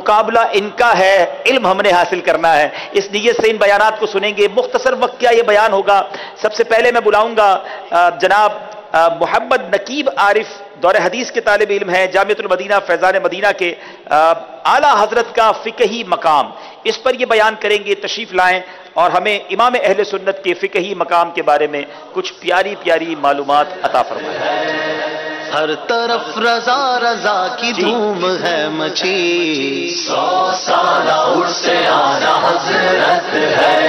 مقابلہ ان کا ہے، علم ہم نے حاصل کرنا ہے، اس نیت سے ان بیانات کو سنیں گے۔ مختصر وقت کیا یہ بیان ہوگا۔ سب سے پہلے میں بلاؤں گا جناب محمد نقیب عارف، دور حدیث کے طالب علم ہیں، جامعۃ المدینہ فیضان مدینہ کے، اعلیٰ حضرت کا فقہی مقام، اس پر یہ بیان کریں گے۔ تشریف لائیں اور ہمیں امام اہل سنت کے فقہی مقام کے بارے میں کچھ پیاری پیاری معلومات عطا فرمائیں۔ ہر طرف رضا رضا کی دھوم ہے مچی، 100 سالہ عرس سے آنا حضرت ہے،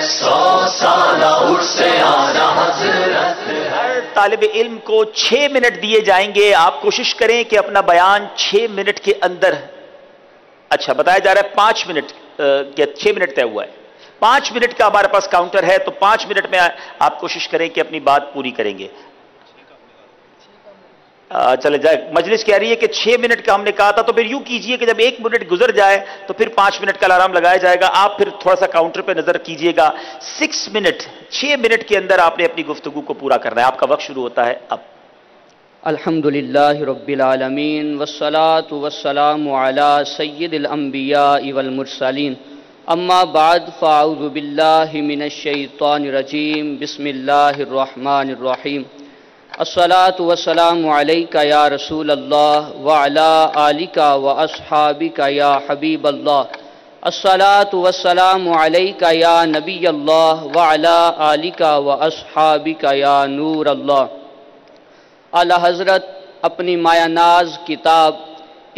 100 سالہ عرس سے آنا حضرت ہے۔ ہر طالب علم کو 6 منٹ دیے جائیں گے، آپ کوشش کریں کہ اپنا بیان 6 منٹ کے اندر، اچھا بتایا جا رہا ہے 5 منٹ، 6 منٹ طے ہوا ہے، 5 منٹ کا ہمارے پاس کاؤنٹر ہے، تو 5 منٹ میں آپ کوشش کریں کہ اپنی بات پوری کریں گے۔ چلے جائے، مجلس کہہ رہی ہے کہ 6 منٹ کا ہم نے کہا تھا، تو پھر یوں کیجئے کہ جب 1 منٹ گزر جائے تو پھر 5 منٹ کا الارم لگایا جائے گا، آپ پھر تھوڑا سا کاؤنٹر پہ نظر کیجئے گا۔ 6 منٹ کے اندر آپ نے اپنی گفتگو کو پورا کرنا ہے، آپ کا وقت شروع ہوتا ہے اب۔ الحمدللہ رب العالمین والصلاة والسلام علی سید الانبیاء والمرسلین، اما بعد فاعوذ باللہ من الشیطان الرجیم، بسم اللہ الرحمن الرحیم۔ الصلاة والسلام علیک یا رسول اللہ وعلی آلک واصحابک یا حبیب اللہ، الصلاة والسلام علیک یا نبی اللہ وعلی آلک واصحابک یا نور اللہ۔ اعلی حضرت اپنی مایہ ناز کتاب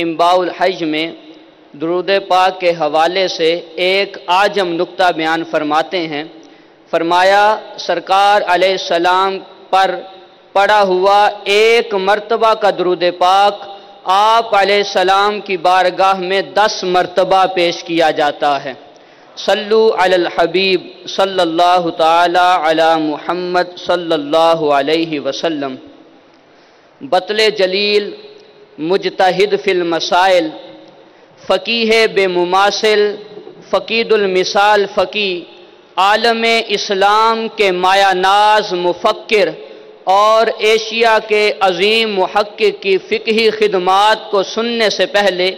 انباء الحج میں درود پاک کے حوالے سے ایک عاجم نکتہ بیان فرماتے ہیں۔ فرمایا سرکار علیہ السلام پر پڑھا ہوا 1 مرتبہ کا درود پاک آپ علیہ السلام کی بارگاہ میں 10 مرتبہ پیش کیا جاتا ہے۔ صلو علی الحبیب صلی اللہ تعالی علی محمد صلی اللہ علیہ وسلم۔ بطل جلیل، مجتہد فی المسائل، فقیہ بے مماثل، فقید المثال فقی، عالم اسلام کے مایہ ناز مفکر اور ایشیا کے عظیم محقق کی فقہی خدمات کو سننے سے پہلے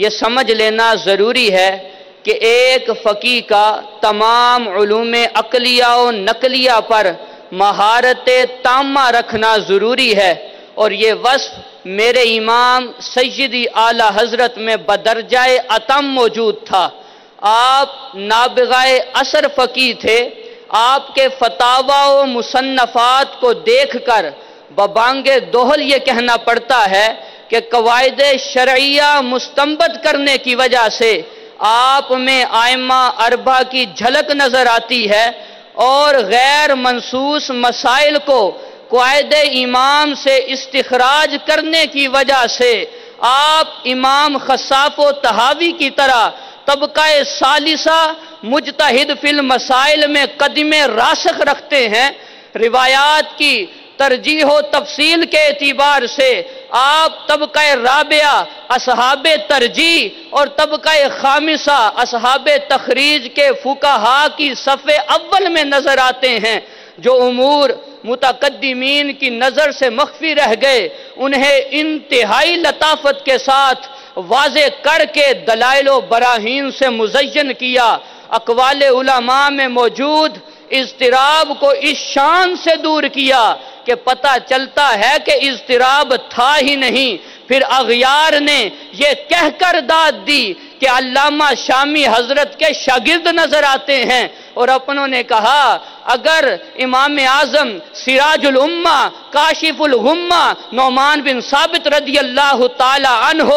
یہ سمجھ لینا ضروری ہے کہ ایک فقی کا تمام علوم عقلیہ و نقلیہ پر مہارت تامہ رکھنا ضروری ہے، اور یہ وصف میرے امام سیدی اعلیٰ حضرت میں بدرجہ اتم موجود تھا۔ آپ نابغہ اثر فقی تھے۔ آپ کے فتاوی و مصنفات کو دیکھ کر ببانگ دوہل یہ کہنا پڑتا ہے کہ قواعد شرعیہ مستنبط کرنے کی وجہ سے آپ میں ائمہ اربعہ کی جھلک نظر آتی ہے، اور غیر منصوص مسائل کو قواعد امام سے استخراج کرنے کی وجہ سے آپ امام خصاف و طحاوی کی طرح طبقہ ثالثہ مجتہد فی المسائل میں قدم راسخ رکھتے ہیں۔ روایات کی ترجیح و تفصیل کے اعتبار سے آپ طبقہ رابعہ اصحاب ترجیح اور طبقہ خامسہ اصحاب تخریج کے فقہا کی صف اول میں نظر آتے ہیں۔ جو امور متقدمین کی نظر سے مخفی رہ گئے انہیں انتہائی لطافت کے ساتھ واضح کر کے دلائل و براہین سے مزین کیا۔ اقوال علماء میں موجود اضطراب کو اس شان سے دور کیا کہ پتہ چلتا ہے کہ اضطراب تھا ہی نہیں۔ پھر اغیار نے یہ کہہ کر داد دی کہ علامہ شامی حضرت کے شاگرد نظر آتے ہیں، اور اپنوں نے کہا اگر امام اعظم سراج الامہ کاشف الغمہ نعمان بن ثابت رضی اللہ تعالی عنہ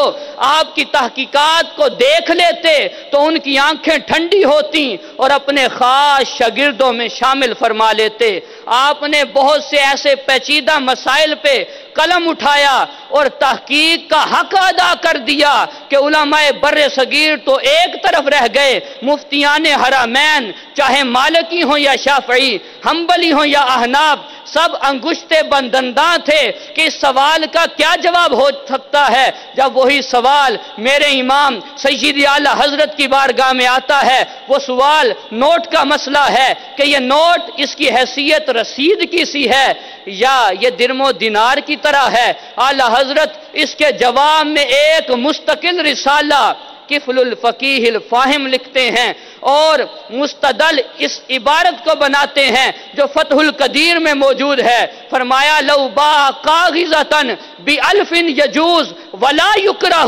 آپ کی تحقیقات کو دیکھ لیتے تو ان کی آنکھیں ٹھنڈی ہوتی اور اپنے خاص شاگردوں میں شامل فرما لیتے۔ آپ نے بہت سے ایسے پیچیدہ مسائل پہ قلم اٹھایا اور تحقیق کا حق ادا کر دیا کہ علماء بر صغیر تو ایک طرف رہ گئے، مفتیان حرمین چاہے مالکی ہوں یا شافعی، حنبلی ہوں یا احناف، سب انگشتے بندنداں تھے کہ اس سوال کا کیا جواب ہو سکتا ہے، جب وہی سوال میرے امام سیدی اعلیٰ حضرت کی بارگاہ میں آتا ہے۔ وہ سوال نوٹ کا مسئلہ ہے کہ یہ نوٹ اس کی حیثیت رسید کی سی ہے یا یہ درم و دینار کی طرح ہے۔ اعلیٰ حضرت اس کے جواب میں ایک مستقل رسالہ کفل الفقیہ الفاہم لکھتے ہیں اور مستدل اس عبارت کو بناتے ہیں جو فتح القدیر میں موجود ہے. فرمایا لو با کاغذتن بِأَلْفٍ یجوز ولا یکرہ،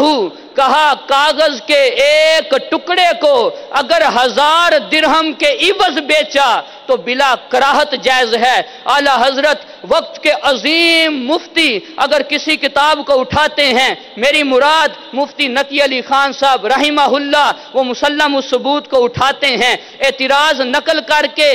کہا کاغذ کے ایک ٹکڑے کو اگر 1000 درہم کے عوض بیچا تو بلا کراہت جائز ہے. اعلیٰ حضرت وقت کے عظیم مفتی اگر کسی کتاب کو اٹھاتے ہیں، میری مراد مفتی نقی علی خان صاحب رحمہ اللہ، وہ مسلم الثبوت کو اٹھاتے ہیں، اعتراض نقل کر کے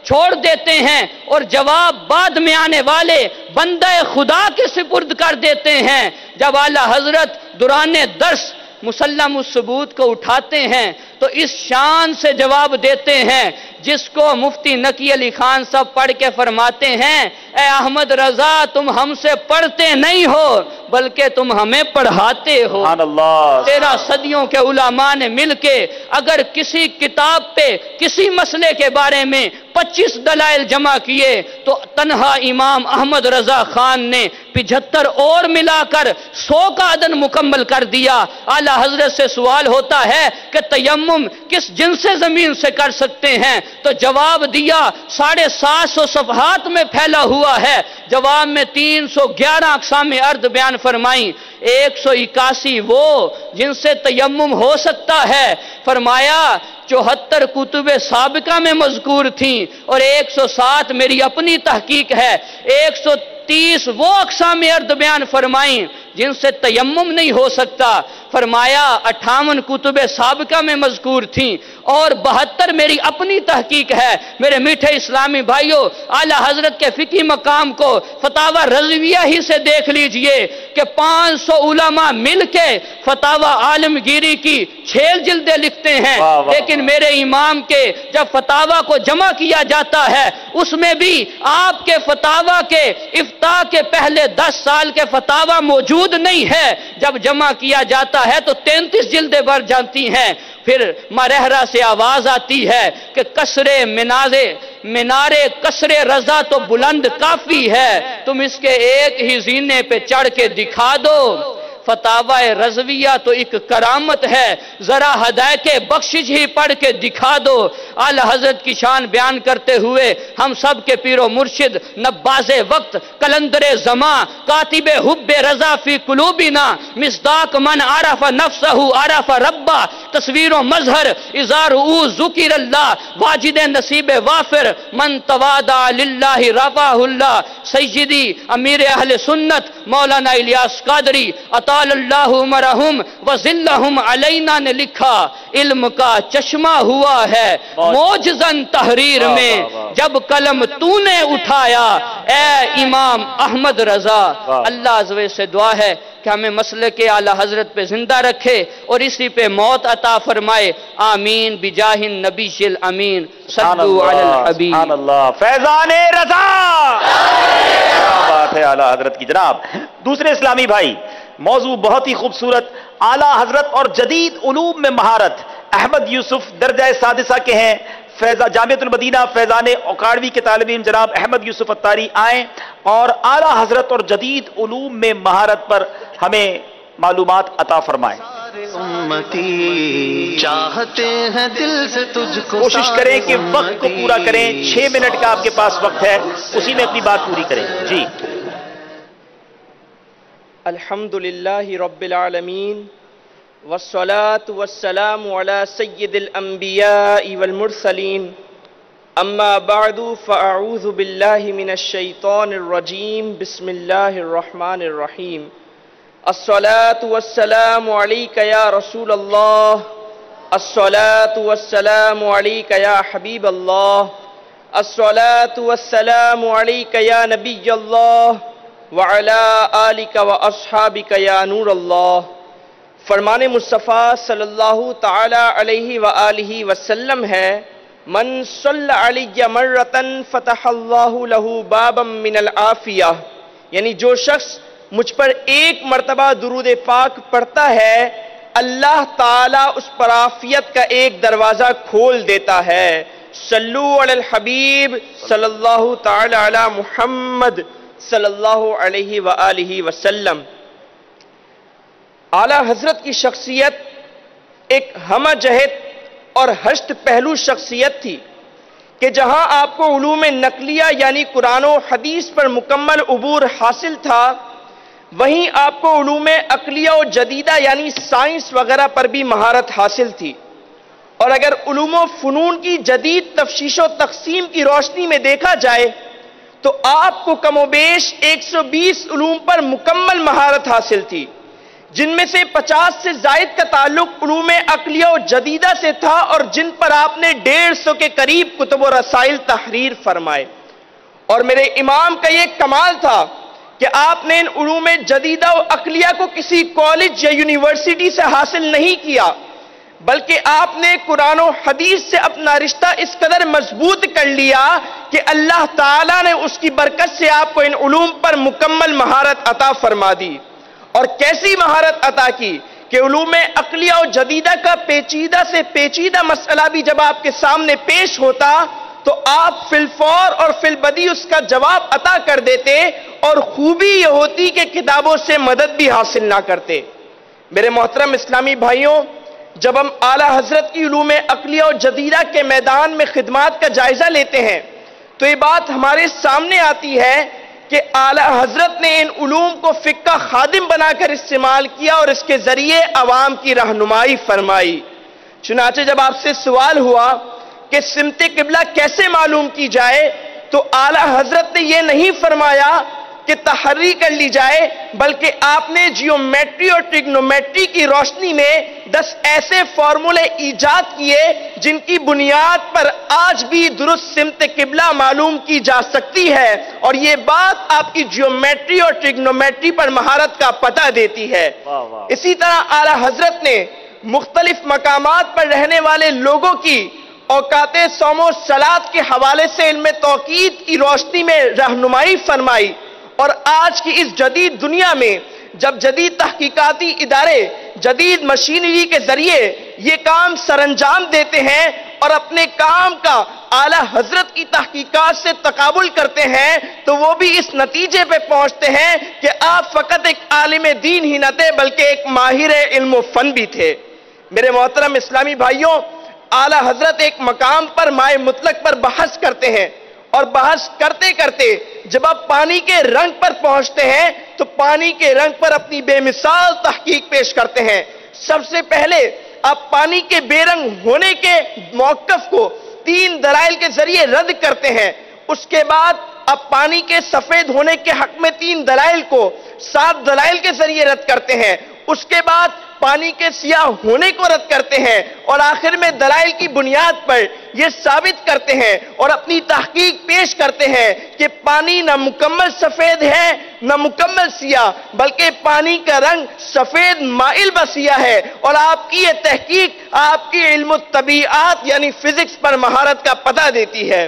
چھوڑ دیتے ہیں اور جواب بعد میں آنے والے بندہ خدا کے سپرد کر دیتے ہیں. جب اعلیٰ حضرت دوران درس مسلم الثبوت کو اٹھاتے ہیں تو اس شان سے جواب دیتے ہیں جس کو مفتی نقی علی خان صاحب پڑھ کے فرماتے ہیں، اے احمد رضا تم ہم سے پڑھتے نہیں ہو بلکہ تم ہمیں پڑھاتے ہو. سبحان اللہ. 13 صدیوں کے علماء نے مل کے اگر کسی کتاب پہ کسی مسئلے کے بارے میں 25 دلائل جمع کیے تو تنہا امام احمد رضا خان نے 75 اور ملا کر 100 کا عدد مکمل کر دیا. اعلیٰ حضرت سے سوال ہوتا ہے کہ تیمم کس جنس زمین سے کر سکتے ہیں؟ تو جواب دیا 750 صفحات میں پھیلا ہوا ہے. جواب میں 311 اقسام ارض بیان فرمائیں. 181 وہ جن سے تیمم ہو سکتا ہے فرمایا 74 کتب سابقہ میں مذکور تھیں اور 107 میری اپنی تحقیق ہے. 130 وہ اقسام ارض بیان فرمائیں جن سے تیمم نہیں ہو سکتا. فرمایا 58 کتب سابقہ میں مذکور تھیں اور 72 میری اپنی تحقیق ہے. میرے میٹھے اسلامی بھائیوں، اعلیٰ حضرت کے فقہی مقام کو فتاوی رضویہ ہی سے دیکھ لیجئے کہ 500 علماء مل کے فتاوی عالمگیری کی 6 جلدیں لکھتے ہیں. لیکن میرے امام کے جب فتاوی کو جمع کیا جاتا ہے اس میں بھی آپ کے فتاوی کے افتاء کے پہلے 10 سال کے فتاوی موجود نہیں ہے. جب جمع کیا جاتا ہے تو 33 جلدیں بھر جاتی ہیں. پھر مرحرہ سے آواز آتی ہے کہ مینارے کسرے رضا تو بلند کافی ہے، تم اس کے ایک ہی زینے پہ چڑھ کے دکھا دو. فتاوی رضویہ تو ایک کرامت ہے، ذرا ہدایت بخشش ہی پڑھ کے دکھا دو. اعلیٰ حضرت کی شان بیان کرتے ہوئے ہم سب کے پیر و مرشد نباز وقت کلندر زماں کاتب حب رضا فی قلوبنا مصداق من عرف نفسہ عرف ربہ تصویر و مظہر اظہار او ذکر اللہ واجد نصیب وافر من توادع للہ رفعہ اللہ سیدی امیر اہل سنت مولانا الیاس قادری اطال اللہ عمرہم وظلہم علینا نے لکھا، علم کا چشمہ ہوا ہے موجزن تحریر میں جب قلم تو نے اٹھایا اے امام احمد رضا. اللہ عز و جل سے دعا ہے کہ ہمیں مسلک کے اعلیٰ حضرت پہ زندہ رکھے اور اسی پہ موت عطا فرمائے. آمین بجاہ النبی الامین صلو علی الحبیب. سبحان اللہ. فیضان رضا. کیا بات ہے اعلیٰ حضرت کی. جناب دوسرے اسلامی بھائی، موضوع بہت ہی خوبصورت، اعلیٰ حضرت اور جدید علوم میں مہارت. احمد یوسف درجہ سادسہ کے ہیں، جامعۃ المدینہ فیضان اوکاڑوی کے طالب علم جناب احمد یوسف اتاری آئیں اور اعلیٰ حضرت اور جدید علوم میں مہارت پر ہمیں معلومات عطا فرمائیں. امتی چاہتے ہیں دل سے تجھ کو، کوشش کریں کہ وقت کو پورا کریں. 6 منٹ کا آپ کے پاس وقت ہے، اسی میں اپنی بات پوری کریں. جی. الحمدللہ رب العالمین والصلاة والسلام على سید الانبیاء والمرسلین اما بعد فاعوذ باللہ من الشیطان الرجیم بسم اللہ الرحمن الرحیم. الصلاة والسلام علیک یا رسول اللہ، الصلاة والسلام علیک یا حبیب اللہ، الصلاة والسلام علیک یا نبی اللہ وعلى آلک واصحابک یا نور اللہ. فرمان مصطفیٰ صلی اللہ تعالی علیہ وآلہ وسلم ہے، من صلی علی مرتن فتح اللہ لہ بابا من العافیہ، یعنی جو شخص مجھ پر ایک مرتبہ درود پاک پڑھتا ہے اللہ تعالیٰ اس پر عافیت کا ایک دروازہ کھول دیتا ہے. صلو علی الحبیب صلی اللہ تعالی علی محمد صلی اللہ علیہ وآلہ وسلم. اعلیٰ حضرت کی شخصیت ایک ہمہ جہت اور ہشت پہلو شخصیت تھی کہ جہاں آپ کو علوم نقلیہ یعنی قرآن و حدیث پر مکمل عبور حاصل تھا، وہیں آپ کو علوم عقلیہ و جدیدہ یعنی سائنس وغیرہ پر بھی مہارت حاصل تھی۔ اور اگر علوم و فنون کی جدید تفشیش و تقسیم کی روشنی میں دیکھا جائے تو آپ کو کم و بیش 120 علوم پر مکمل مہارت حاصل تھی، جن میں سے 50 سے زائد کا تعلق علوم عقلیہ و جدیدہ سے تھا، اور جن پر آپ نے 150 کے قریب کتب و رسائل تحریر فرمائے۔ اور میرے امام کا یہ کمال تھا کہ آپ نے ان علوم جدیدہ و عقلیہ کو کسی کالج یا یونیورسٹی سے حاصل نہیں کیا، بلکہ آپ نے قرآن و حدیث سے اپنا رشتہ اس قدر مضبوط کر لیا کہ اللہ تعالیٰ نے اس کی برکت سے آپ کو ان علوم پر مکمل مہارت عطا فرما دی۔ اور کیسی مہارت عطا کی کہ علوم عقلیہ و جدیدہ کا پیچیدہ سے پیچیدہ مسئلہ بھی جب آپ کے سامنے پیش ہوتا تو آپ فی الفور اور فی البدی اس کا جواب عطا کر دیتے، اور خوبی یہ ہوتی کہ کتابوں سے مدد بھی حاصل نہ کرتے۔ میرے محترم اسلامی بھائیوں، جب ہم اعلیٰ حضرت کی علوم عقلیہ و جدیدہ کے میدان میں خدمات کا جائزہ لیتے ہیں تو یہ بات ہمارے سامنے آتی ہے کہ اعلیٰ حضرت نے ان علوم کو فقہ خادم بنا کر استعمال کیا اور اس کے ذریعے عوام کی رہنمائی فرمائی۔ چنانچہ جب آپ سے سوال ہوا کہ سمت قبلہ کیسے معلوم کی جائے تو اعلیٰ حضرت نے یہ نہیں فرمایا کہ تحری کر لی جائے، بلکہ آپ نے جیومیٹری اور ٹریگنومیٹری کی روشنی میں 10 ایسے فارمولے ایجاد کیے جن کی بنیاد پر آج بھی درست سمت قبلہ معلوم کی جا سکتی ہے، اور یہ بات آپ کی جیومیٹری اور ٹریگنومیٹری پر مہارت کا پتہ دیتی ہے۔ اسی طرح اعلیٰ حضرت نے مختلف مقامات پر رہنے والے لوگوں کی اوقات صوم و صلات کے حوالے سے علم توقیت کی روشنی میں رہنمائی فرمائی، اور آج کی اس جدید دنیا میں جب جدید تحقیقاتی ادارے جدید مشینری کے ذریعے یہ کام سر انجام دیتے ہیں اور اپنے کام کا اعلیٰ حضرت کی تحقیقات سے تقابل کرتے ہیں تو وہ بھی اس نتیجے پہ پہنچتے ہیں کہ آپ فقط ایک عالم دین ہی نہ تھے بلکہ ایک ماہر علم و فن بھی تھے۔ میرے محترم اسلامی بھائیوں، اعلیٰ حضرت ایک مقام پر مائع مطلق پر بحث کرتے ہیں، اور بحث کرتے کرتے جب آپ پانی کے رنگ پر پہنچتے ہیں تو پانی کے رنگ پر اپنی بے مثال تحقیق پیش کرتے ہیں۔ سب سے پہلے آپ پانی کے بے رنگ ہونے کے موقف کو 3 دلائل کے ذریعے رد کرتے ہیں، اس کے بعد آپ پانی کے سفید ہونے کے حق میں 3 دلائل کو 7 دلائل کے ذریعے رد کرتے ہیں، اس کے بعد پانی کے سیاہ ہونے کو رد کرتے ہیں، اور آخر میں دلائل کی بنیاد پر یہ ثابت کرتے ہیں اور اپنی تحقیق پیش کرتے ہیں کہ پانی نہ مکمل سفید ہے نہ مکمل سیاہ، بلکہ پانی کا رنگ سفید مائل بسیاہ ہے، اور آپ کی یہ تحقیق آپ کی علم الطبیعات یعنی فزکس پر مہارت کا پتہ دیتی ہے۔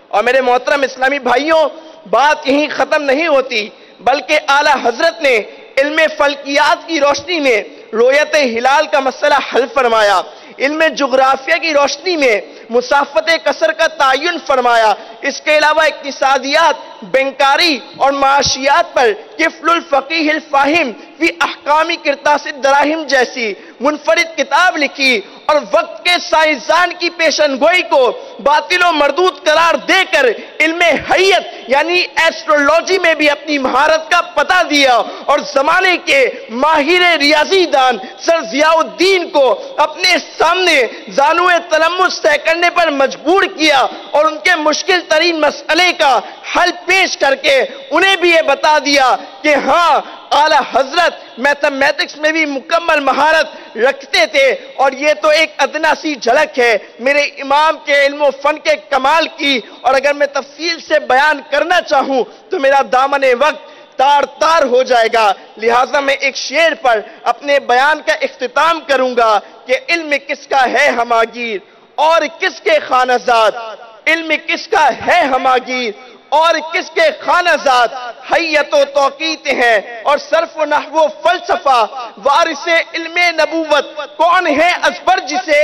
اور میرے محترم اسلامی بھائیوں، بات یہیں ختم نہیں ہوتی، بلکہ اعلیٰ حضرت نے علم فلکیات کی روشنی میں رؤیت ہلال کا مسئلہ حل فرمایا، علم جغرافیہ کی روشنی میں مسافت قصر کا تعین فرمایا، اس کے علاوہ اقتصادیات، بینکاری اور معاشیات پر کفل الفقیہ الفاہم فی احکام قرطاس الدراہم جیسی منفرد کتاب لکھی، اور وقت کے سائنسدان کی پیشن گوئی کو باطل و مردود قرار دے کر علم حیت یعنی ایسٹرولوجی میں بھی اپنی مہارت کا پتہ دیا، اور زمانے کے ماہر ریاضی دان سر ضیاء الدین کو اپنے سامنے زانوِ تلمس طے کرنے پر مجبور کیا، اور ان کے مشکل ترین مسئلے کا حل پیش کر کے انہیں بھی یہ بتا دیا کہ ہاں اعلیٰ حضرت میتھمیٹکس میں بھی مکمل مہارت رکھتے تھے۔ اور یہ تو ایک ادنا سی جھلک ہے میرے امام کے علم و فن کے کمال کی، اور اگر میں تفصیل سے بیان کرنا چاہوں تو میرا دامن وقت تار تار ہو جائے گا، لہٰذا میں ایک شعر پر اپنے بیان کا اختتام کروں گا کہ علم کس کا ہے ہماگیر اور کس کے خانہ زاد، علم کس کا ہے ہماگیر اور کس کے خانہ زاد، حیت و توقیت ہیں اور صرف و نحو و فلسفہ، وارث علم نبوت کون ہے ازبر جسے،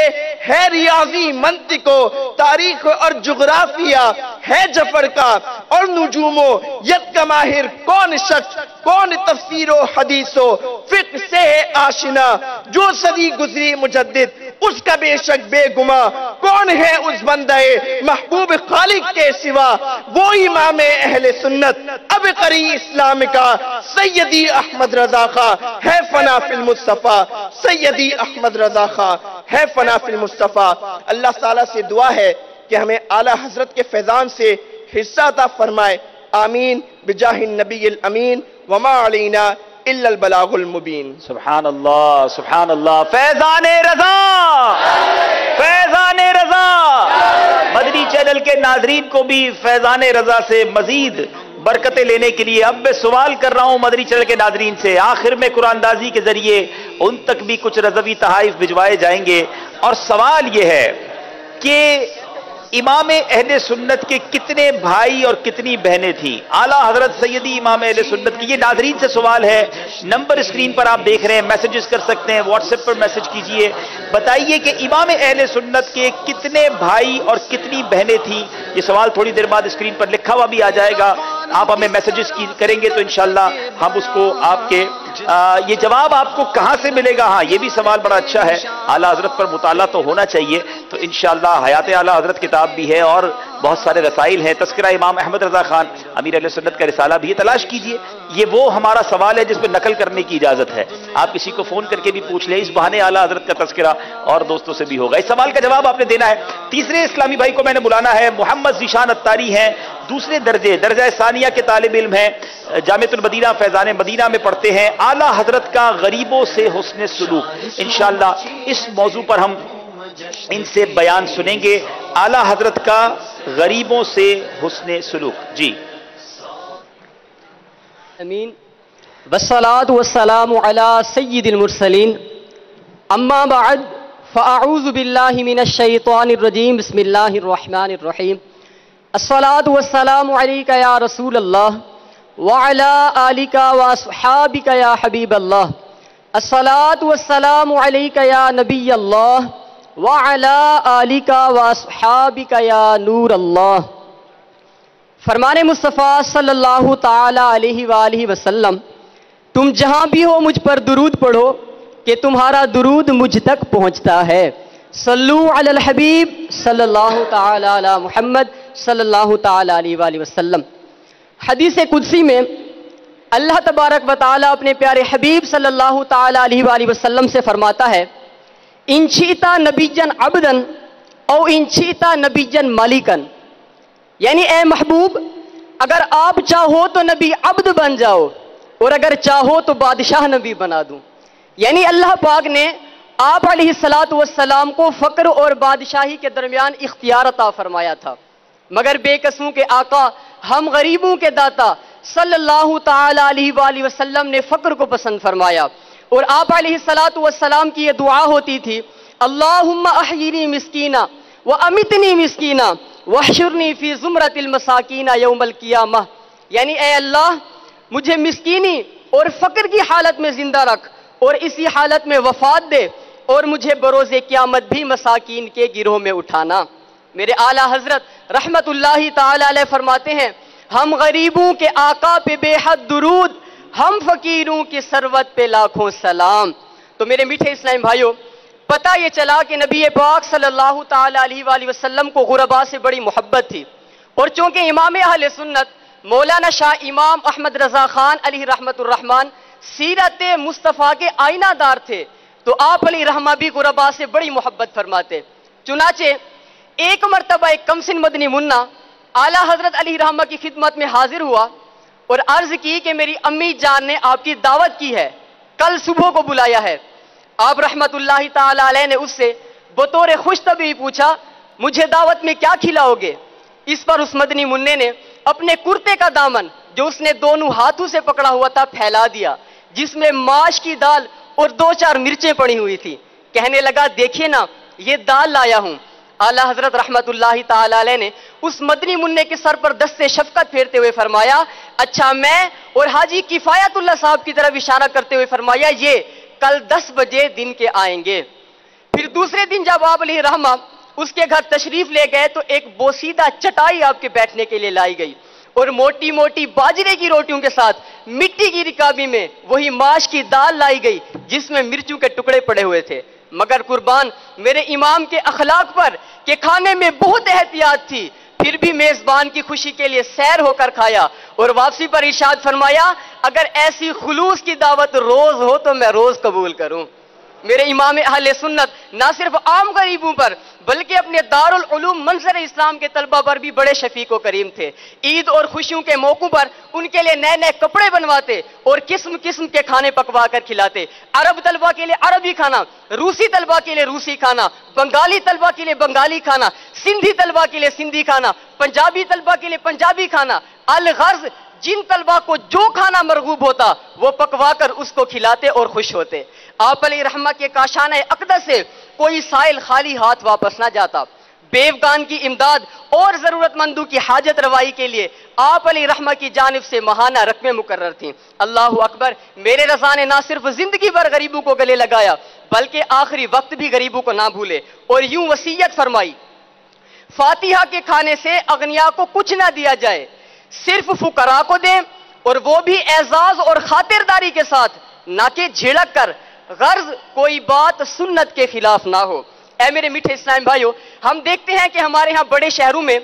ہے ریاضی منطق و تاریخ اور جغرافیہ ہے جفر کا، اور نجوم و ید کا ماہر کون شخص، کون تفسیر و حدیث و فقہ سے ہے آشنا، جو صدی گزری مجدد اس کا بے شک بے گما کون ہے اس بندے محبوب خالق کے سوا؟ وہ امام اہل سنت عبقری اسلام کا سیدی احمد رضا خاں ہے فنا فی المصطفیٰ، سیدی احمد رضا خاں ہے فنا فی المصطفیٰ۔ اللہ تعالیٰ سے دعا ہے کہ ہمیں اعلیٰ حضرت کے فیضان سے حصہ عطا فرمائے، آمین بجاہ النبی الامین وما علینا الا البلاغ المبین۔ سبحان اللہ سبحان اللہ، فیضان رضا، فیضان رضا۔ مدنی چینل کے ناظرین کو بھی فیضان رضا سے مزید برکتیں لینے کے لیے اب میں سوال کر رہا ہوں مدنی چینل کے ناظرین سے، آخر میں قرآن اندازی کے ذریعے ان تک بھی کچھ رضوی تحائف بھجوائے جائیں گے، اور سوال یہ ہے کہ امام اہل سنت کے کتنے بھائی اور کتنی بہنیں تھیں؟ اعلیٰ حضرت سیدی امام اہل سنت کی، یہ ناظرین سے سوال ہے، نمبر اسکرین پر آپ دیکھ رہے ہیں، میسیجز کر سکتے ہیں، واٹس ایپ پر میسج کیجئے، بتائیے کہ امام اہل سنت کے کتنے بھائی اور کتنی بہنیں تھیں؟ یہ سوال تھوڑی دیر بعد اسکرین پر لکھا ہوا بھی آ جائے گا، آپ ہمیں میسیجز کریں گے تو انشاءاللہ ہم اس کو آپ کے یہ جواب آپ کو کہاں سے ملے گا؟ ہاں یہ بھی سوال بڑا اچھا ہے، اعلیٰ حضرت پر مطالعہ تو ہونا چاہیے، تو انشاءاللہ حیات اعلیٰ حضرت کتاب بھی ہے اور بہت سارے رسائل ہیں، تذکرہ امام احمد رضا خان امیر اہل سنت کا رسالہ بھی ہے، تلاش کیجئے۔ یہ وہ ہمارا سوال ہے جس پہ نقل کرنے کی اجازت ہے، آپ کسی کو فون کر کے بھی پوچھ لیں، اس بہانے اعلیٰ حضرت کا تذکرہ اور دوستوں سے بھی ہوگا۔ اس سوال کا جواب آپ نے دینا ہے۔ تیسرے اسلامی بھائی کو میں نے بلانا ہے، محمد ذیشان اتاری ہیں، دوسرے درجہ ثانیہ کے طالب علم ہیں، جامعۃ المدینہ فیضان مدینہ میں پڑھتے ہیں، اعلیٰ حضرت کا غریبوں سے حسن سلوک، انشاءاللہ اس موضوع پر ہم ان سے بیان سنیں گے، اعلیٰ حضرت کا غریبوں سے حسن سلوک۔ جی امین، والصلاة والسلام علی سید المرسلین، اما بعد فاعوذ باللہ من الشیطان الرجیم، بسم اللہ الرحمن الرحیم، الصلاة والسلام علیک یا رسول اللہ وعلی آلک واصحابک یا حبیب اللہ، الصلاة والسلام علیک یا نبی اللہ وعلی آلک واصحابک یا نور اللہ۔ فرمان مصطفیٰ صلی اللہ تعالی علیہ وآلہ وسلم، تم جہاں بھی ہو مجھ پر درود پڑھو کہ تمہارا درود مجھ تک پہنچتا ہے۔ صلو علی الحبیب صلی اللہ تعالی علی محمد صلی اللہ تعالی علیہ وآلہ وسلم۔ حدیث قدسی میں اللہ تبارک و تعالی اپنے پیارے حبیب صلی اللہ تعالی علیہ وآلہ وسلم سے فرماتا ہے، ان شئتا نبیًا عبدًا او ان شئتا نبیًا مالکًا، یعنی اے محبوب اگر آپ چاہو تو نبی عبد بن جاؤ اور اگر چاہو تو بادشاہ نبی بنا دوں۔ یعنی اللہ پاک نے آپ علیہ السلام کو فقر اور بادشاہی کے درمیان اختیار عطا فرمایا تھا، مگر بے قصوں کے آقا ہم غریبوں کے داتا صلی اللہ تعالی علیہ وآلہ وسلم نے فقر کو پسند فرمایا، اور آپ علیہ السلام کی یہ دعا ہوتی تھی، اللہم احیینی مسکینہ وامتنی مسکینہ واحشرنی فی زمرۃ المساکین یوم القیامہ، یعنی اے اللہ مجھے مسکینی اور فقر کی حالت میں زندہ رکھ اور اسی حالت میں وفات دے، اور مجھے بروز قیامت بھی مساکین کے گروہ میں اٹھانا۔ میرے اعلیٰ حضرت رحمت اللہ تعالی علیہ فرماتے ہیں، ہم غریبوں کے آقا پہ بے حد درود، ہم فقیروں کی ثروت پہ لاکھوں سلام۔ تو میرے میٹھے اسلام بھائیوں، پتہ یہ چلا کہ نبی پاک صلی اللہ تعالی علیہ وآلہ وسلم کو غرباء سے بڑی محبت تھی، اور چونکہ امام اہل سنت مولانا شاہ امام احمد رضا خان علیہ رحمت الرحمن سیرت مصطفیٰ کے آئینہ دار تھے، تو آپ علیہ رحمہ بھی غرباء سے بڑی محبت فرماتے۔ چنانچہ ایک مرتبہ ایک کمسن مدنی منا اعلیٰ حضرت علیہ رحمہ کی خدمت میں حاضر ہوا اور عرض کی کہ میری امی جان نے آپ کی دعوت کی ہے، کل صبح کو بلایا ہے۔ آپ رحمت اللہ تعالی علیہ نے اس سے بطور خوش طبعی پوچھا، مجھے دعوت میں کیا کھلاؤ گے؟ اس پر اس مدنی منع نے اپنے کرتے کا دامن جو اس نے دونوں ہاتھوں سے پکڑا ہوا تھا پھیلا دیا، جس میں ماش کی دال اور 2-4 مرچیں پڑی ہوئی تھی۔ کہنے لگا، دیکھیے نا یہ دال لایا ہوں۔ اعلیٰ حضرت رحمت اللہ تعالی علیہ نے اس مدنی منع کے سر پر دست شفقت پھیرتے ہوئے فرمایا، اچھا میں اور حاجی کفایت اللہ صاحب کی طرف اشارہ کرتے ہوئے فرمایا، یہ کل 10 بجے دن کے آئیں گے۔ پھر دوسرے دن جب آپ علیہ رحمہ اس کے گھر تشریف لے گئے تو ایک بوسیدہ چٹائی آپ کے بیٹھنے کے لیے لائی گئی، اور موٹی موٹی باجرے کی روٹیوں کے ساتھ مٹی کی رکابی میں وہی ماش کی دال لائی گئی جس میں مرچوں کے ٹکڑے پڑے ہوئے تھے۔ مگر قربان میرے امام کے اخلاق پر کہ کھانے میں بہت احتیاط تھی، پھر بھی میزبان کی خوشی کے لیے سیر ہو کر کھایا، اور واپسی پر ارشاد فرمایا اگر ایسی خلوص کی دعوت روز ہو تو میں روز قبول کروں۔ میرے امام اہل سنت نہ صرف عام غریبوں پر بلکہ اپنے دارالعلوم منظر اسلام کے طلبہ پر بھی بڑے شفیق و کریم تھے۔ عید اور خوشیوں کے موقعوں پر ان کے لیے نئے نئے کپڑے بنواتے اور قسم قسم کے کھانے پکوا کر کھلاتے۔ عرب طلبہ کے لیے عربی کھانا، روسی طلبہ کے لیے روسی کھانا، بنگالی طلبہ کے لیے بنگالی کھانا، سندھی طلبہ کے لیے سندھی کھانا، پنجابی طلبہ کے لیے پنجابی کھانا، الغرض جن طلبہ کو جو کھانا مرغوب ہوتا وہ پکوا کر اس کو کھلاتے اور خوش ہوتے۔ آپ علیہ رحمہ کے کاشانہ اقدس سے کوئی سائل خالی ہاتھ واپس نہ جاتا۔ بیوگان کی امداد اور ضرورت مندوں کی حاجت روائی کے لیے آپ علیہ رحمہ کی جانب سے ماہانہ رقمیں مقرر تھیں۔ اللہ اکبر، میرے رضا نے نہ صرف زندگی بھر غریبوں کو گلے لگایا بلکہ آخری وقت بھی غریبوں کو نہ بھولے، اور یوں وصیت فرمائی فاتحہ کے کھانے سے اغنیاء کو کچھ نہ دیا جائے، صرف فقراء کو دیں، اور وہ بھی اعزاز اور خاطرداری کے ساتھ، نہ کہ جھڑک کر، غرض کوئی بات سنت کے خلاف نہ ہو۔ اے میرے میٹھے اسلام بھائیو، ہم دیکھتے ہیں کہ ہمارے ہاں بڑے شہروں میں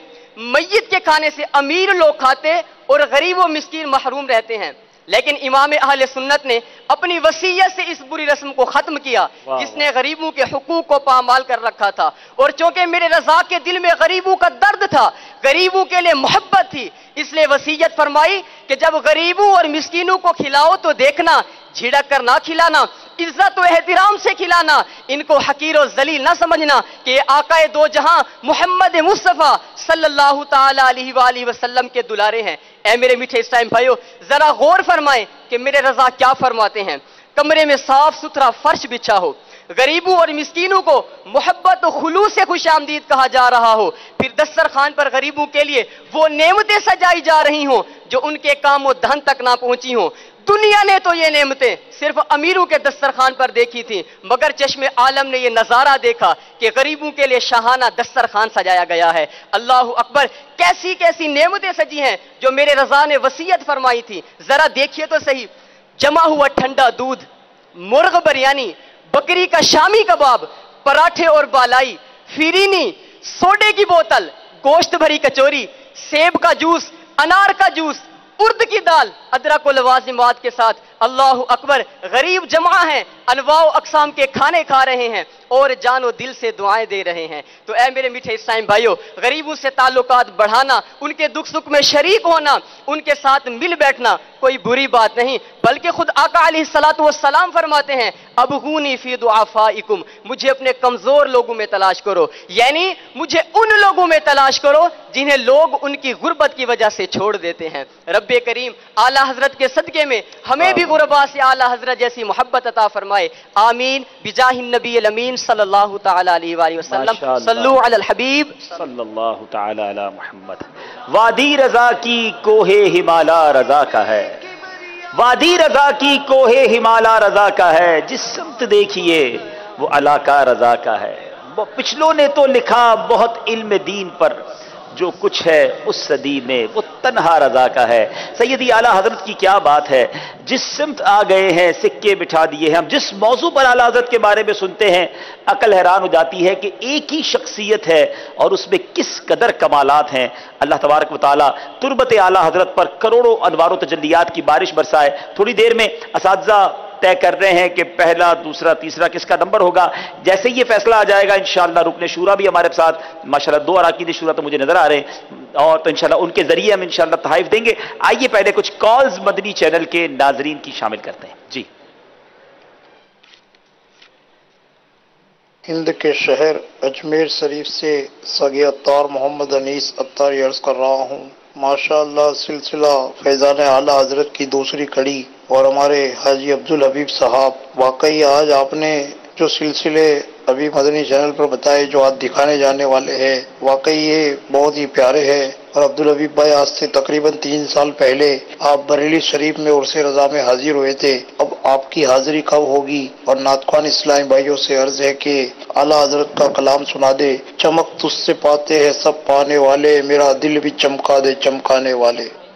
میت کے کھانے سے امیر لوگ کھاتے اور غریب و مسکین محروم رہتے ہیں، لیکن امام اہل سنت نے اپنی وصیت سے اس بری رسم کو ختم کیا جس نے غریبوں کے حقوق کو پامال کر رکھا تھا۔ اور چونکہ میرے رضا کے دل میں غریبوں کا درد تھا، غریبوں کے لیے محبت تھی، اس لیے وصیت فرمائی کہ جب غریبوں اور مسکینوں کو کھلاؤ تو دیکھنا جھڑک کر نہ کھلانا، عزت و احترام سے کھلانا، ان کو حقیر و ذلیل نہ سمجھنا کہ یہ آقا دو جہاں محمد مصطفیٰ صلی اللہ تعالی علیہ وآلہ وسلم کے دلارے ہیں۔ اے میرے میٹھے اسلام بھائیو، ذرا غور فرمائیں کہ میرے رضا کیا فرماتے ہیں۔ کمرے میں صاف ستھرا فرش بچھا ہو، غریبوں اور مسکینوں کو محبت و خلوص سے خوش آمدید کہا جا رہا ہو، پھر دسترخوان پر غریبوں کے لیے وہ نعمتیں سجائی جا رہی ہوں جو ان کے کام و دہن تک نہ پہنچی ہوں۔ دنیا نے تو یہ نعمتیں صرف امیروں کے دسترخوان پر دیکھی تھی، مگر چشم عالم نے یہ نظارہ دیکھا کہ غریبوں کے لیے شاہانہ دسترخوان سجایا گیا ہے۔ اللہ اکبر، کیسی کیسی نعمتیں سجی ہیں جو میرے رضا نے وصیت فرمائی تھی، ذرا دیکھیے تو صحیح۔ جمع ہوا ٹھنڈا دودھ، مرغ بریانی، بکری کا شامی کباب، پراٹھے اور بالائی، فیرینی، سوڈے کی بوتل، گوشت بھری کچوری، سیب کا جوس، انار کا جوس، ارد کی دال، ادرک و لوازمات کے ساتھ۔ اللہ اکبر، غریب جمع ہیں، انواع و اقسام کے کھانے کھا رہے ہیں اور جان و دل سے دعائیں دے رہے ہیں۔ تو اے میرے میٹھے اسلام بھائیو، غریبوں سے تعلقات بڑھانا، ان کے دکھ سکھ میں شریک ہونا، ان کے ساتھ مل بیٹھنا کوئی بری بات نہیں، بلکہ خود آقا علیہ الصلوۃ والسلام فرماتے ہیں ابغونی فی ضعفائکم، مجھے اپنے کمزور لوگوں میں تلاش کرو، یعنی مجھے ان لوگوں میں تلاش کرو جنہیں لوگ ان کی غربت کی وجہ سے چھوڑ دیتے ہیں۔ رب کریم اعلیٰ حضرت کے صدقے میں ہمیں بھی غربا سے اعلیٰ حضرت جیسی محبت عطا فرمائے، آمین بجاہ النبی الامین صلی اللہ تعالی علیہ وآلہ وسلم۔ صلو علی الحبیب صلی اللہ تعالی علی محمد۔ وادی رضا کی کوہ ہمالا رضا کا ہے، وادی رضا کی کوہ ہمالا رضا کا ہے، جس سمت دیکھیے وہ علاقہ رضا کا ہے۔ پچھلوں نے تو لکھا بہت علم دین پر، جو کچھ ہے اس صدی میں وہ تنہا رضا کا ہے۔ سیدی اعلیٰ حضرت کی کیا بات ہے، جس سمت آ گئے ہیں سکے بٹھا دیے ہیں۔ ہم جس موضوع پر اعلیٰ حضرت کے بارے میں سنتے ہیں عقل حیران ہو جاتی ہے کہ ایک ہی شخصیت ہے اور اس میں کس قدر کمالات ہیں۔ اللہ تبارک و تعالیٰ تربت اعلیٰ حضرت پر کروڑوں انوار و تجلیات کی بارش برسائے۔ تھوڑی دیر میں اساتذہ طے کر رہے ہیں کہ پہلا، دوسرا، تیسرا کس کا نمبر ہوگا۔ جیسے یہ فیصلہ آ جائے گا انشاءاللہ رکن شورا بھی ہمارے ساتھ ماشاءاللہ 2 اراکین شورا تو مجھے نظر آ رہے ہیں، اور تو انشاءاللہ ان کے ذریعے ہم انشاءاللہ تحائف دیں گے۔ آئیے پہلے کچھ کالز مدنی چینل کے ناظرین کی شامل کرتے ہیں۔ جی، ہند کے شہر اجمیر شریف سے سگے عطار محمد انیس عطاری عرض کر رہا ہوں۔ ماشاءاللہ سلسلہ فیضان اعلیٰ حضرت کی دوسری کڑی اور ہمارے حاجی عبدالحبیب صاحب، واقعی آج آپ نے جو سلسلے ابھی مدنی چینل پر بتائے جو آج دکھانے جانے والے ہیں، واقعی یہ بہت ہی پیارے ہیں۔ اور عبدالحبیب بھائی، آج سے تقریباً 3 سال پہلے آپ بریلی شریف میں عرس رضا میں حاضر ہوئے تھے، اب آپ کی حاضری کب ہوگی؟ اور نعتخوان اسلامی بھائیوں سے عرض ہے کہ اعلیٰ حضرت کا کلام سنا دے۔ چمک تجھ سے پاتے ہیں سب پانے والے، میرا دل بھی چمکا دے چمکانے والے۔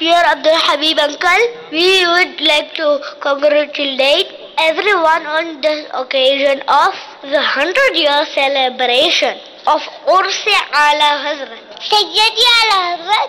Dear Abdul Habib uncle, we would like to congratulate everyone on the occasion of the 100-year celebration of Urs Ala Hazrat Sayyidi Ala Hazrat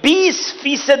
20%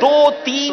2, 3,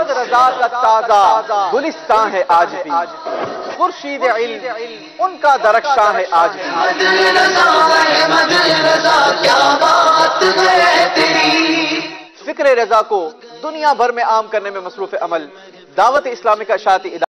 Ahmad Raza کا تازہ گلستان ہے آج بھی، خورشید علم ان کا درخشاں ہے آج بھی۔ فکر رضا کو دنیا بھر میں عام کرنے میں مصروف عمل دعوت اسلامی کا اشاعتی ادارہ